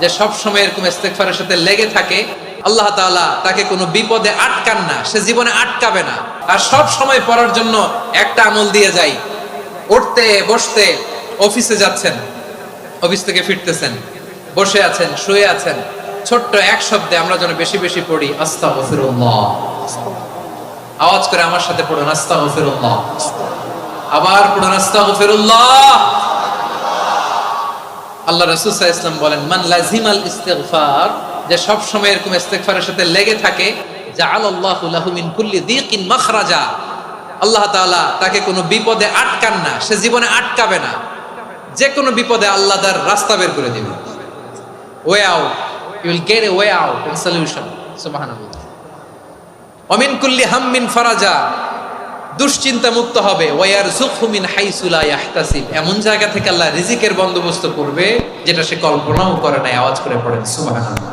যে সব সময় এরকম ইস্তেগফারের সাথে লেগে থাকে, আল্লাহ তাআলা তাকে কোনো বিপদে আটকান না, সে জীবনে আটকাবে না। আর সব সময় পড়ার জন্য একটা আমল দিয়ে যাই, উঠতে বসতে, অফিসে যাচ্ছেন, অফিস থেকে ফিরতেছেন, বসে আছেন, শুয়ে আছেন, ছোট্ট এক শব্দে আমরা যেন বেশি বেশি পড়ি আস্তাগফিরুল্লাহ। আওয়াজ করে আমার সাথে পড়ুন আস্তাগফিরুল্লাহ, আবার পড়ুন আস্তাগফিরুল্লাহ। আল্লাহ রাসূল সাল্লাল্লাহু আলাইহি ওয়াসাল্লাম বলেন, মান লাজিমাল ইস্তিগফার, যে সব সময় এরকম ইস্তিগফারের সাথে লেগে থাকে, জাআলাল্লাহু লাহু মিন কুল্লি যিকিন মাখরাজা, আল্লাহ তাআলা তাকে কোনো বিপদে আটকান না, সে জীবনে আটকাবে না। যে কোনো বিপদে আল্লাহ তার রাস্তা বের করে দিবেন, way out, you will get a way out and solution. সুবহানাল্লাহ। ওয়া মিন কুল্লি হাম্মিন ফারাজা, দুশ্চিন্তা মুক্ত হবে। ওয়ায়ারযুকহু মিন হাইসু লা ইয়াহতাসিব, এমন জায়গা থেকে আল্লাহ রিজিকের বন্দোবস্ত করবে যেটা সে কল্পনাও করে নাই। আওয়াজ করে পড়েন সুবহানাল্লাহ।